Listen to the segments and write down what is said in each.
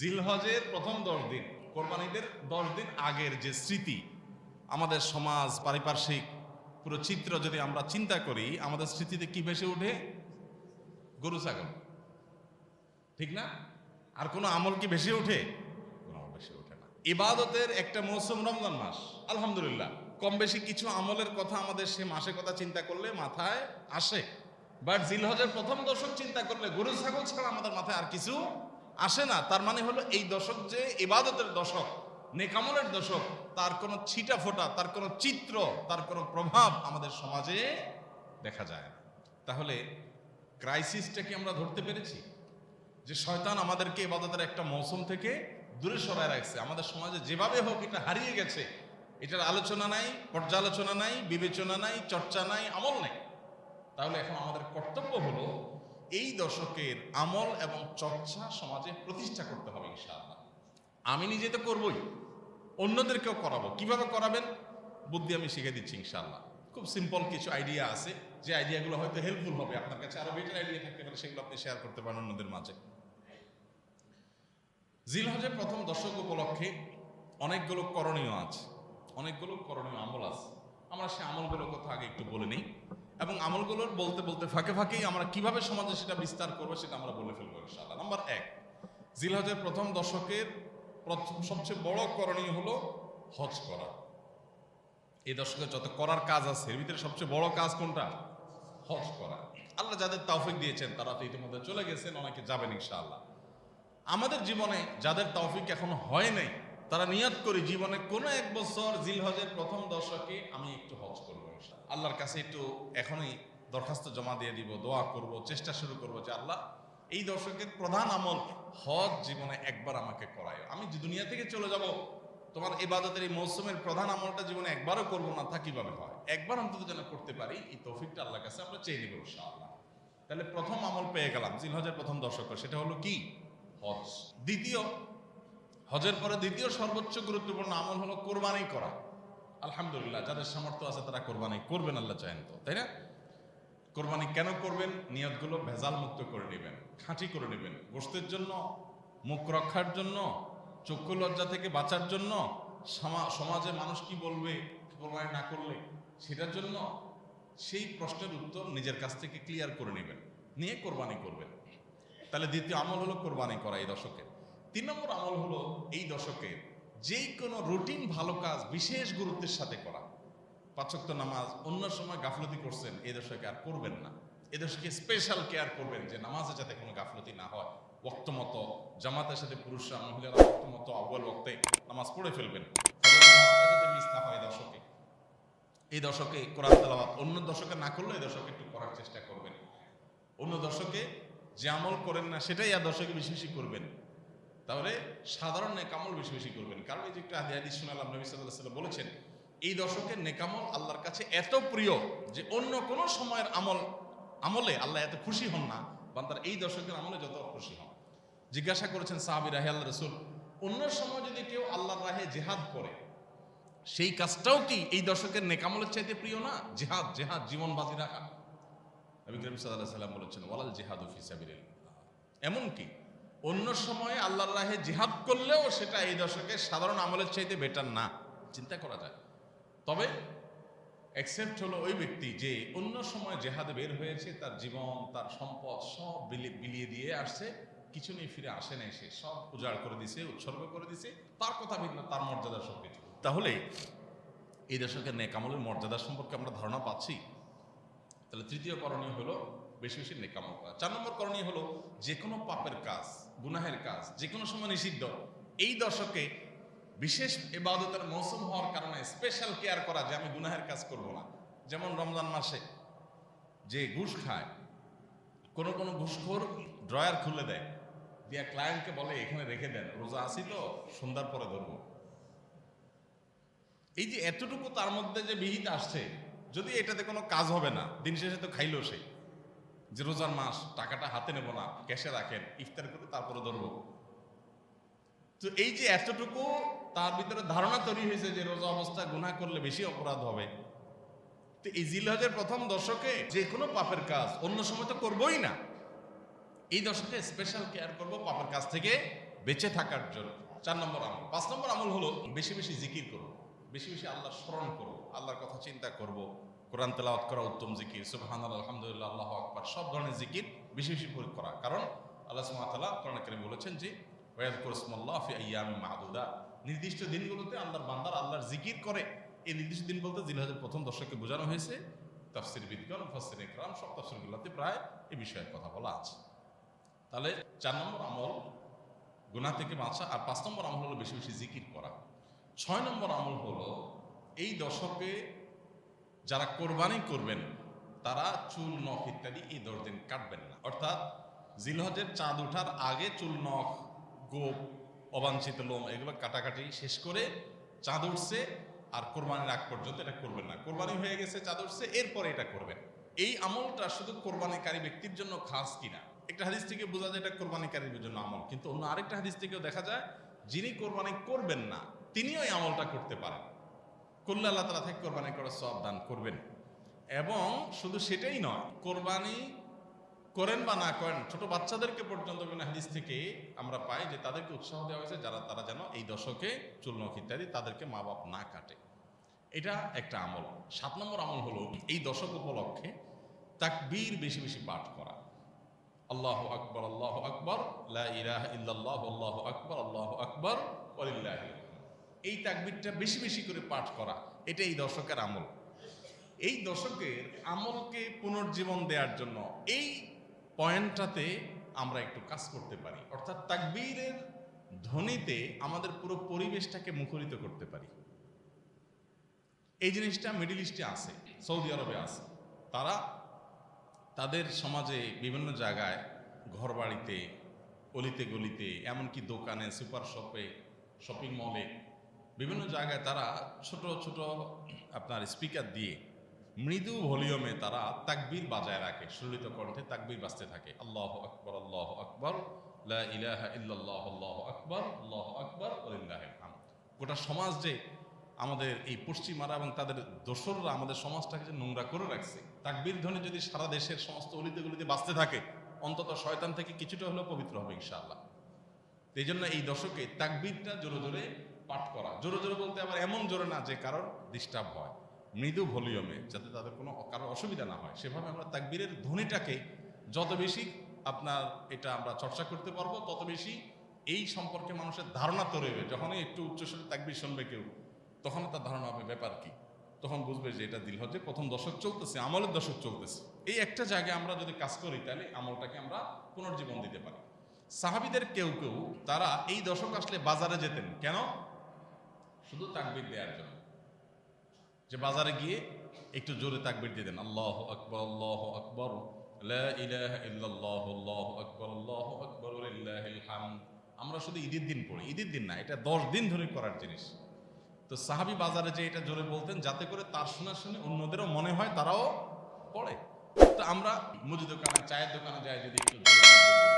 জিলহজের প্রথম 10 দিন, কোরবানিদের 10 দিন আগের যে স্মৃতি, আমাদের সমাজ পারিপার্শ্বিক পুরো চিত্র যদি আমরা চিন্তা করি, আমাদের স্মৃতিতে কি ভেসে ওঠে? গরু ছাগল, ঠিক না? আর কোনো আমল কি ভেসে ওঠে? কোনো আমল ভেসে ওঠে না। ইবাদতের একটা মৌসুম রমজান মাস, আলহামদুলিল্লাহ কম বেশি কিছু আমলের কথা আমাদের সে মাসের কথা চিন্তা করলে মাথায় আসে। বাট জিলহজের প্রথম দশক চিন্তা করলে গরু ছাগল ছাড়া আমাদের মাথায় আর কিছু আসে না। তার মানে হলো এই দশক যে ইবাদতের দশক, নেকামলের দশক, তার কোনো ছিটা ফোটা, তার কোনো চিত্র, তার কোনো প্রভাব আমাদের সমাজে দেখা যায় না। তাহলে ক্রাইসিসটা কি আমরা ধরতে পেরেছি? যে শয়তান আমাদেরকে ইবাদতের একটা মৌসুম থেকে দূরে সরায় রাখছে। আমাদের সমাজে যেভাবে হোক এটা হারিয়ে গেছে, এটার আলোচনা নাই, পর্যালোচনা নাই, বিবেচনা নাই, চর্চা নাই, আমল নাই। তাহলে এখন আমাদের কর্তব্য হলো এই দশকের আমল এবং চর্চা সমাজে প্রতিষ্ঠা করতে হবে ইনশাআল্লাহ। আমি নিজে তো করবই, অন্যদেরকেও করাবো। কিভাবে করাবেন? বুদ্ধি আমি শিখে দিচ্ছি ইনশাআল্লাহ। খুব সিম্পল কিছু আইডিয়া আছে, যে আইডিয়াগুলো হয়তো হেল্পফুল হবে। আপনার কাছে আরো বেটার আইডিয়া থাকতে পারে, সেগুলো আপনি শেয়ার করতে পারেন অন্যদের মাঝে। জিলহজের প্রথম দশক উপলক্ষে অনেকগুলো করণীয় আছে, অনেকগুলো করণীয় আমল আছে। আমরা সে আমলগুলোর কথা আগে একটু বলে নিই, এবং আমলগুলোর বলতে বলতে ফাঁকে ফাঁকেই আমরা কিভাবে সমাজে সেটা বিস্তার করবো সেটা আমরা বলে ফেলবো ইনশাআল্লাহ। নাম্বার 1, জিলহজের প্রথম দশকের সবচেয়ে বড় করণীয় হলো হজ করা। এই দশকে যত করার কাজ আছে এর ভিতরে সবচেয়ে বড় কাজ কোনটা? হজ করা। আল্লাহ যাদের তৌফিক দিয়েছেন তারা তো ইতিমধ্যে চলে গেছেন, অনেকে যাবেন ইনশাআল্লাহ। আমাদের জীবনে যাদের তৌফিক এখনো হয় নাই, তারা নিয়ত করি জীবনে কোনো এক বছর জিলহজের প্রথম দশকে আমি একটু হজ করবো ইনশাআল্লাহ। আল্লাহর কাছে একটু এখনই দরখাস্ত জমা দিয়ে দিব, দোয়া করব, চেষ্টা শুরু করবো যে আল্লাহ এই দশকের প্রধান আমল হজ জীবনে একবার আমাকে করায়। আমি দুনিয়া থেকে চলে যাব, তোমার ইবাদতের এই মৌসুমের প্রধান আমলটা জীবনে একবারও করবো না, তা কিভাবে হয়? একবার অন্তত যেন করতে পারি, এই তৌফিকটা আল্লাহর কাছে আমরা চেয়ে নিব ইনশাআল্লাহ। তাহলে প্রথম আমল পেয়ে গেলাম জিলহজের প্রথম দশক, সেটা হলো কি? হজ। দ্বিতীয়, হজের পরে দ্বিতীয় সর্বোচ্চ গুরুত্বপূর্ণ আমল হলো কোরবানি করা। আলহামদুলিল্লাহ যাদের সামর্থ্য আছে তারা কোরবানি করবেন, আল্লাহ চাহেন তো, তাই না? কোরবানি কেন করবেন? নিয়তগুলো ভেজাল মুক্ত করে নেবেন, খাঁটি করে নেবেন। গোশতের জন্য, মুখ রক্ষার জন্য, চক্ষু লজ্জা থেকে বাঁচার জন্য, সমাজে মানুষ কি বলবে কোরবানি না করলে সেটার জন্য, সেই প্রশ্নের উত্তর নিজের কাছ থেকে ক্লিয়ার করে নেবেন, নিয়ে কোরবানি করবেন। তাহলে দ্বিতীয় আমল হলো কোরবানি করা এই দশকে। 3 নম্বর আমল হলো এই দশকে যেই কোনো রুটিন ভালো কাজ বিশেষ গুরুত্বের সাথে করা। 5 ওয়াক্ত নামাজ অন্য সময় গাফলতি করছেন, এই দশকে আর করবেন না। এই দশকে স্পেশাল কেয়ার করবেন যে নামাজে যাতে কোনো গাফলতি না হয়। ওয়াক্ত মতো জামাতের সাথে পুরুষরা মহিলারা ওয়াক্ত মতো আউয়াল ওয়াক্তে নামাজ পড়ে ফেলবেন, যাতে মিস না হয় দশকে। এই দশকে কোরআন তেলাওয়াত অন্য দশকে না করলে এই দশকে একটু করার চেষ্টা করবেন। অন্য দশকে যে আমল করেন না সেটাই আর দশকে বেশি বেশি করবেন। তাহলে সাধারণ নেকামল বেশি বেশি করবেন। কারণ এই যে একটা হাদিস শুনালাম, নবী সাল্লাল্লাহু আলাইহি ওয়াসাল্লাম বলেছেন এই দশকের নেকামল আল্লাহর কাছে এত প্রিয় যে অন্য কোনো সময়ের আমলে আল্লাহ এত খুশি হন না, বান্দার এই দশকের আমলে যত খুশি হন। জিজ্ঞাসা করেছেন সাহাবীরা, হে আল্লাহর রাসূল, অন্য সময় যদি কেউ আল্লাহর রাহে জিহাদ করে সেই কাজটাও কি এই দশকের নেকামলের চাইতে প্রিয় না? জিহাদ, জিহাদ জীবন বাজি রাখা। নবী করিম সাল্লাল্লাহু আলাইহি ওয়াসাল্লাম বলেছেন ওয়ালাল জিহাদু ফি সাবিলিল্লাহ। এমনকি অন্য সময়ে আল্লাহর রাহে জিহাদ করলেও সেটা এই দশকে সাধারণ আমলের চাইতে বেটার না, চিন্তা করা যায়। তবে এক্সেপ্ট হলো ওই ব্যক্তি যে অন্য সময় জিহাদে বের হয়েছে, তার জীবন, তার সম্পদ সব বিলিয়ে দিয়ে আসছে, কিছু নিয়ে ফিরে আসে নাই, সে সব উজাড় করে দিছে, উৎসর্গ করে দিছে, তার কথা ভিন্ন, তার মর্যাদা সব কিছু। তাহলে এই দশকের নেকামলের মর্যাদা সম্পর্কে আমরা ধারণা পাচ্ছি। তাহলে তৃতীয় করণীয় হলো বেশি বেশি নেকামল করা। 4 নম্বর করণীয় হলো যে কোনো পাপের কাজ, গুনাহের কাজ যে কোনো সময় নিষিদ্ধ, এই দশকে বিশেষ ইবাদতের মৌসুম হওয়ার কারণে স্পেশাল কেয়ার করা যে আমি গুনাহের কাজ করব না। যেমন রমজান মাসে যে ঘুষ খায়, কোনো কোনো ঘুষখোর ড্রয়ার খুলে দেয়, দিয়া ক্লায়েন্টকে বলে এখানে রেখে দেন, রোজা আসি তো সন্ধ্যার পরে ধরবো। এই যে এতটুকু তার মধ্যে যে বিহিত আসছে, যদি এটাতে কোনো কাজ হবে না, দিন শেষে তো খাইলো সে, যে রোজার মাস, টাকাটা হাতে নেব না, ক্যাশে রাখেন, ইফতার করে তারপরে ধরবো। তো এই যে এতটুকু তার ভিতরে ধারণা তৈরি হয়েছে যে রোজা অবস্থা গুনাহ করলে বেশি অপরাধ হবে। তো এই জিলহজের প্রথম দশকে যে কোনো পাপের কাজ অন্য সময় তো করবোই না, এই দশকে স্পেশাল কেয়ার করব পাপের কাজ থেকে বেঁচে থাকার জন্য। 4 নম্বর আমল। 5 নম্বর আমল হলো বেশি বেশি জিকির করব, বেশি বেশি আল্লাহর স্মরণ করব, আল্লাহর কথা চিন্তা করব। কোরআন তেলাওয়াত করা উত্তম জিকির, সুবহানাল্লাহ, আলহামদুলিল্লাহ, আল্লাহু আকবার, সব ধরনের জিকির বেশি বেশি করা। কারণ আল্লাহ সুবহানাহু ওয়া তাআলা কোরআনে কারীমে বলেছেন যে ওয়ায়াযকুরু ইসমাল্লাহ ফি আইয়ামিন মা'দুদা, নির্দিষ্ট দিনগুলোতে আল্লাহর বান্দারা আল্লাহর জিকির করে। এই নির্দিষ্ট দিন বলতে জিলহজের প্রথম দশকে বোঝানো হয়েছে। তাফসীর বিদগণ, মুফাসসিরিন ইকরাম সব তাফসীরগুলোতে প্রায় এই বিষয়ে কথা বলা আছে। তাহলে 4 নম্বর আমল গুনাহ থেকে বাঁচা, আর 5 নম্বর আমল হলো বেশি বেশি জিকির করা। 6 নম্বর আমল হলো এই দশকে যারা কোরবানি করবেন তারা চুল নখ ইত্যাদি এই 10 দিন কাটবেন না। অর্থাৎ জিলহজের চাঁদ ওঠার আগে চুল নখ, গোপ, অবাঞ্ছিত লোম এগুলো কাটাকাটি শেষ করে চাঁদ উঠছে আর কোরবানির আগ পর্যন্ত এটা করবেন না। কোরবানি হয়ে গেছে, চাঁদ উঠছে, এরপরে এটা করবেন। এই আমলটা শুধু কোরবানিকারী ব্যক্তির জন্য খাস কিনা, একটা হাদিস থেকে বোঝা যায় এটা কোরবানিকারীর জন্য আমল, কিন্তু অন্য আরেকটা হাদিস থেকেও দেখা যায় যিনি কোরবানি করবেন না তিনিও এই আমলটা করতে পারেন। করলে আল্লাহ তাআলা থেকে কোরবানি করার সওয়াব দান করবেন। এবং শুধু সেটাই নয়, কোরবানি করেন বা না করেন, ছোট বাচ্চাদেরকে পর্যন্ত বিভিন্ন হাদিস থেকে আমরা পাই যে তাদেরকে উৎসাহ দেওয়া হয়েছে তারা যেন এই দশকে চুল নখ ইত্যাদি তাদেরকে মা বাপ না কাটে। এটা একটা আমল। 7 নম্বর আমল হলো এই দশক উপলক্ষে তাকবীর বেশি বেশি পাঠ করা। আল্লাহু আকবার, আল্লাহু আকবার, লা ইলাহা ইল্লাল্লাহু, আল্লাহু আকবার, আল্লাহু আকবার, ওয়ালিল্লাহিল হামদ। এই তাকবীরটা বেশি বেশি করে পাঠ করা, এটা এই দশকের আমল। এই দশকের আমলকে পুনর্জীবন দেওয়ার জন্য এই পয়েন্টটাতে আমরা একটু কাজ করতে পারি। অর্থাৎ তাকবীরের ধ্বনিতে আমাদের পুরো পরিবেশটাকে মুখরিত করতে পারি। এই জিনিসটা মিডল ইস্টে আছে, সৌদি আরবে আছে। তারা তাদের সমাজে বিভিন্ন জায়গায়, ঘর বাড়িতে, অলিতে গলিতে, এমনকি দোকানে, সুপার শপে, শপিং মলে, বিভিন্ন জায়গায় তারা ছোট ছোট আপনার স্পিকার দিয়ে মৃদু ভলিউমে তারা তাকবীর বাজায় রাখে, সুললিত কণ্ঠে তাকবীর বাজতে থাকে। আল্লাহু আকবার, আল্লাহু আকবার, লা ইলাহা ইল্লাল্লাহু, আল্লাহু আকবার, আল্লাহু আকবার, ওয়ালিল্লাহিল হামদ। গোটা সমাজ যে আমাদের এই পশ্চিমারা এবং তাদের দোসররা আমাদের সমাজটাকে যে নোংরা করে রাখছে, তাকবীর ধ্বনি যদি সারা দেশের সমস্ত অলিতে গলিতে বাজতে থাকে, অন্তত শয়তান থেকে কিছুটা হলেও পবিত্র হবে ইনশাআল্লাহ। এই জন্য এই দশকে তাকবীরটা জোরে জোরে পাঠ করা। জোরে জোরে বলতে আবার এমন জোরে না যে কারোর ডিস্টার্ব হয়, মৃদু ভলিউমে, যাতে তাদের কোনো কারোর অসুবিধা না হয়। সেভাবে আমরা তাকবীরের ধ্বনিটাকে যত বেশি আপনার এটা আমরা চর্চা করতে পারবো, তত বেশি এই সম্পর্কে মানুষের ধারণা তৈরি হবে। যখনই একটু উচ্চস্বরে তাকবীর শুনবে কেউ, তখন তার ধারণা হবে ব্যাপার কি, তখন বুঝবে যে এটা জিলহজের প্রথম দশক চলতেছে, আমলের দশক চলতেছে। এই একটা জায়গায় আমরা যদি কাজ করি তাহলে আমলটাকে আমরা পুনর্জীবন দিতে পারি। সাহাবীদের কেউ কেউ তারা এই দশক আসলে বাজারে যেতেন। কেন? শুধু তাকবীর দেওয়ার জন্য, যে বাজারে গিয়ে একটু জোরে তাকবীর দিতেন। আল্লাহু আকবার, আল্লাহু আকবার, লা ইলাহা ইল্লাল্লাহু, আল্লাহু আকবার, আল্লাহু আকবার, ওয়ালিল্লাহিল হামদ। আমরা শুধু ঈদের দিন পড়ি, ঈদের দিন না, এটা 10 দিন ধরে করার জিনিস। তো সাহাবী বাজারে যে এটা জোরে বলতেন, যাতে করে তার শোনা শুনে অন্যদেরও মনে হয় তারাও পড়ে। তো আমরা মুদি দোকানে, চায়ের দোকানে যাই, যদি একটু জোরে তাকবীর বলি,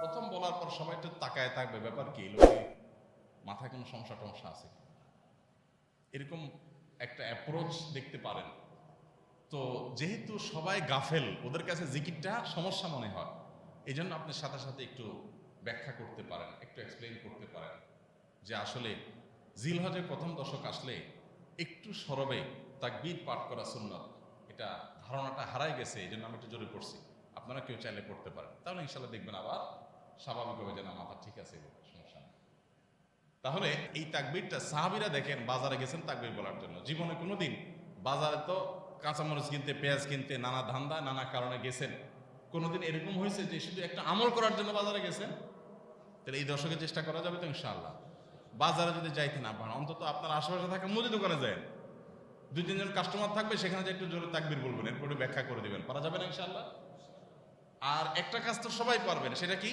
প্রথম বলার পর সবাই একটু তাকায় থাকবে, ব্যাপার কি, লোকে মাথায় কোনো সমস্যা টমস্যা আছে, এরকম একটা অ্যাপ্রোচ দেখতে পারেন। তো যেহেতু সবাই গাফেল, ওদের কাছে জিকিরটা সমস্যা মনে হয়, এই জন্য আপনি সাথে সাথে একটু ব্যাখ্যা করতে পারেন, একটু এক্সপ্লেইন করতে পারেন যে আসলে জিলহজের প্রথম দশক আসলে একটু সরবে তাকবীর পাঠ করা সুন্নাত, এটা ধারণাটা হারাই গেছে, এই জন্য আমি একটু জোরে পড়ছি। আপনারা কেউ চাইলে পড়তে পারেন, তাহলে ইনশাল্লাহ দেখবেন আবার স্বাভাবিক হবে যে না, মাথা ঠিক আছে, সমস্যা নেই। তাহলে এই তাকবীরটা সাহাবীরা দেখেন বাজারে গেছেন তাকবীর বলার জন্য। জীবনে কোনোদিন বাজারে তো কাঁচামরিচ কিনতে, পেঁয়াজ কিনতে, নানা ধান্দা, নানা কারণে গেছেন, কোনোদিন এরকম হয়েছে যে শুধু একটা আমল করার জন্য বাজারে গেছেন? তাহলে এই দশকে চেষ্টা করা যাবে তো ইনশাআল্লাহ। বাজারে যদি যাইতে না পারেন, অন্তত আপনার আশেপাশে থাকা মুদি দোকানে যায়, 2-3 জন কাস্টমার থাকবে, সেখানে যে একটু জোরে তাকবীর বলবেন, এরপরে ব্যাখ্যা করে দিবেন, পারা যাবে না ইনশাআল্লাহ? আর একটা কাজ তো সবাই পারবেন, সেটা কি?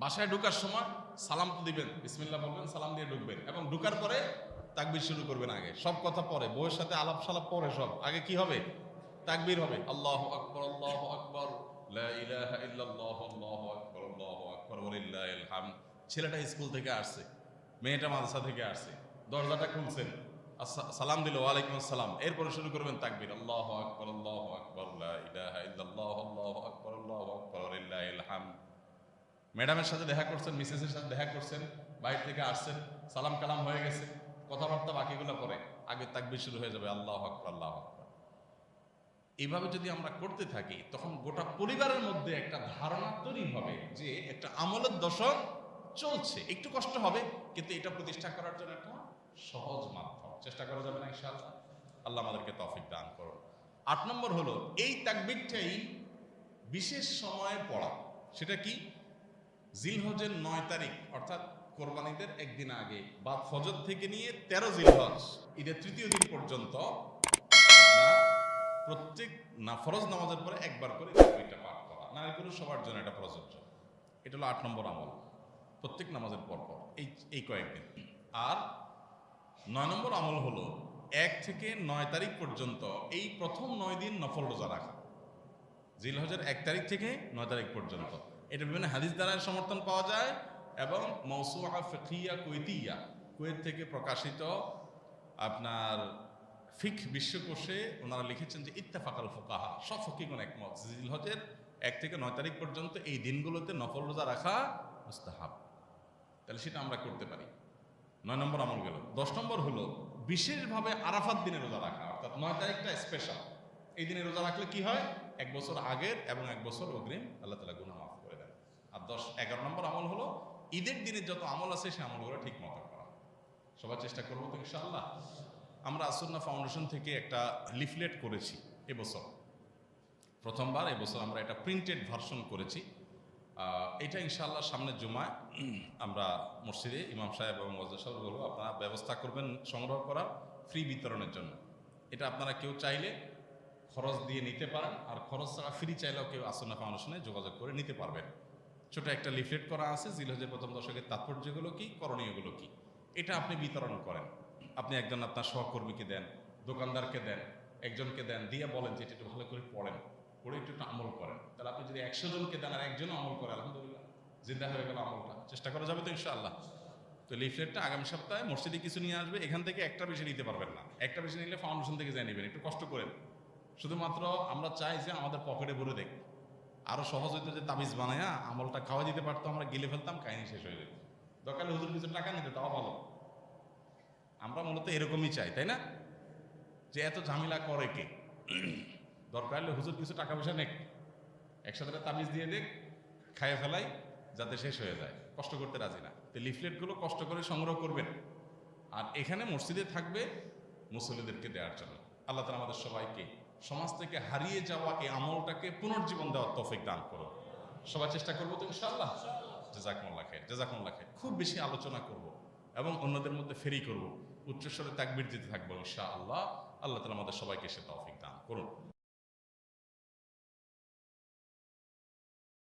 বাসায় ঢোকার সময় সালাম তো দিবেন, বিসমিল্লাহ বলবেন, সালাম দিয়ে ঢুকবেন, এবং ঢুকার পরে তাকবীর শুরু করবেন। আগে সব কথা পরে, বউয়ের সাথে আলাপ সালাপ পরে, সব আগে কি হবে? তাকবীর হবে। আল্লাহু আকবার, আল্লাহু আকবার, লা ইলাহা ইল্লাল্লাহু, আল্লাহু আকবার, আল্লাহু আকবার, ওয়ালিল্লাহিল হামদ। ছেলেটা স্কুল থেকে আসছে, মেয়েটা মাদ্রাসা থেকে আসছে, দরজাটা খুলছেন, সালাম দিল, ওয়ালাইকুম আসসালাম, এরপরে শুরু করবেন তাকবীর। আল্লাহু আকবার, আল্লাহু আকবার, লা ইলাহা ইল্লাল্লাহু, আল্লাহু আকবার, আল্লাহু আকবার, ওয়ালিল্লাহিল হামদ। ম্যাডামের সাথে দেখা করছেন, মিসেসের সাথে দেখা করছেন, বাইরে থেকে আসছেন, সালাম কালাম হয়ে গেছে, কথাবার্তা বাকিগুলো পরে আগে তাকবীর শুরু হয়ে যাবে, আল্লাহু আকবার আল্লাহু আকবার। এইভাবে যদি আমরা করতে থাকি তখন গোটা পরিবারের মধ্যে একটা ধারণা তৈরি হবে যে একটা আমলের দশক চলছে। একটু কষ্ট হবে, কিন্তু এটা প্রতিষ্ঠা করার জন্য একটা সহজ মাধ্যম। চেষ্টা করা যাবে না ইনশাআল্লাহ? আল্লাহ আমাদেরকে তৌফিক দান করুন। ৮ নম্বর হলো এই তাকবীরটাই বিশেষ সময়ে পড়া। সেটা কি? জিলহজের ৯ তারিখ অর্থাৎ কোরবানিদের একদিন আগে বা ফজর থেকে নিয়ে ১৩ জিলহজ ঈদের তৃতীয় দিন পর্যন্ত প্রত্যেক ফরজ নামাজের পরে একবার করে তাকবীরটা পাঠ করা। নারী পুরুষ সবার জন্য এটা প্রযোজ্য। এটা হলো ৮ নম্বর আমল, প্রত্যেক নামাজের পর পর এই কয়েকদিন। আর ৯ নম্বর আমল হলো ১ থেকে ৯ তারিখ পর্যন্ত এই প্রথম ৯ দিন নফল রোজা রাখা। জিলহজের ১ তারিখ থেকে ৯ তারিখ পর্যন্ত। এটা বিভিন্ন হাদিস দ্বারা সমর্থন পাওয়া যায় এবং মাওসুআ ফিকহিয়া কুয়েতিয়া, কুয়েত থেকে প্রকাশিত আপনার ফিকহ বিশ্বকোষে ওনারা লিখেছেন যে ইত্তেফাকাল ফুকাহা, সব ফকিহগণ একমত জিলহজের ১ থেকে ৯ তারিখ পর্যন্ত এই দিনগুলোতে নফল রোজা রাখা মুস্তাহাব। তাহলে সেটা আমরা করতে পারি। ৯ নম্বর আমল গেল। ১০ নম্বর হলো বিশেষভাবে আরাফাত দিনে রোজা রাখা, অর্থাৎ ৯ তারিখটা স্পেশাল। এই দিনে রোজা রাখলে কি হয়? ১ বছর আগের এবং ১ বছর অগ্রিম আল্লাহ তাআলা গুনাহ মাফ করে দেন। আর ১১ নম্বর আমল হলো ঈদের দিনের যত আমল আছে সেই আমলগুলো ঠিক মতো করা। সবাই চেষ্টা করবো তো ইনশাআল্লাহ। আমরা আসুন্নাহ ফাউন্ডেশন থেকে একটা লিফলেট করেছি এবছর, প্রথমবার এবছর আমরা এটা প্রিন্টেড ভার্সন করেছি। এটা ইনশাআল্লাহ সামনের জুমায় আমরা মসজিদে ইমাম সাহেব এবং ওয়াজ সাহেব বলবো, আপনারা ব্যবস্থা করবেন সংগ্রহ করার ফ্রি বিতরণের জন্য। এটা আপনারা কেউ চাইলে খরচ দিয়ে নিতে পারেন, আর খরচ ছাড়া ফ্রি চাইলেও কেউ আসুন্নাহ ফাউন্ডেশনে যোগাযোগ করে নিতে পারবেন। ছোট একটা লিফলেট করা আছে জিলহজের প্রথম দশকের তাৎপর্যগুলো কি, করণীয়গুলো কি, এটা আপনি বিতরণ করেন। আপনি একজন আপনার সহকর্মীকে দেন, দোকানদারকে দেন, একজনকে দেন, দিয়ে বলেন যে এটা একটু ভালো করে পড়েন, পড়ে একটু আমল করেন। তাহলে আপনি যদি ১০০ জনকে দেন আর একজনও আমল করে, আলহামদুলিল্লাহ জিন্দা হয়ে গেল আমলটা। চেষ্টা করা যাবে তো ইনশাআল্লাহ? তো লিফলেটটা আগামী সপ্তাহে মসজিদে কিছু নিয়ে আসবে, এখান থেকে একটা বেশি নিতে পারবেন না। একটা বেশি নিলে ফাউন্ডেশন থেকে যাই নেবেন, একটু কষ্ট করেন। শুধুমাত্র আমরা চাই যে আমাদের পকেটে ভরে দেখ। আরো সহজ হইতো যে তাবিজ বানায়া আমলটা খাওয়া দিতে পারতো, আমরা গিলে ফেলতাম, কাহিনী শেষ হয়ে যেত। দরকার হুজুর কিছু টাকা নিতে, তাও ভালো। আমরা মূলত এরকমই চাই, তাই না? যে এত ঝামেলা করে কে? দরকার হলে হুজুর কিছু টাকা পয়সা নেক, একসাথে তাবিজ দিয়ে দেখ, খাইয়ে ফেলাই, যাতে শেষ হয়ে যায়। কষ্ট করতে রাজি না। তো লিফলেটগুলো কষ্ট করে সংগ্রহ করবেন, আর এখানে মসজিদে থাকবে মুসল্লিদেরকে দেওয়ার জন্য। আল্লাহ তাআলা আমাদের সবাইকে সমাজ থেকে হারিয়ে যাওয়া এই আমলটাকে পুনর্জীবন দেওয়ার তৌফিক দান করুন। সবাই চেষ্টা করবো তো ইনশাআল্লাহ? জাযাকুমুল্লাহ খাইর, জাযাকুমুল্লাহ খাইর। খুব বেশি আলোচনা করব এবং অন্যদের মধ্যে ফেরি করব, উচ্চস্বরে তাকবীর দিতে থাকবো ইনশাআল্লাহ। আল্লাহ তাআলা আমাদের সবাইকে সে তৌফিক দান করুন।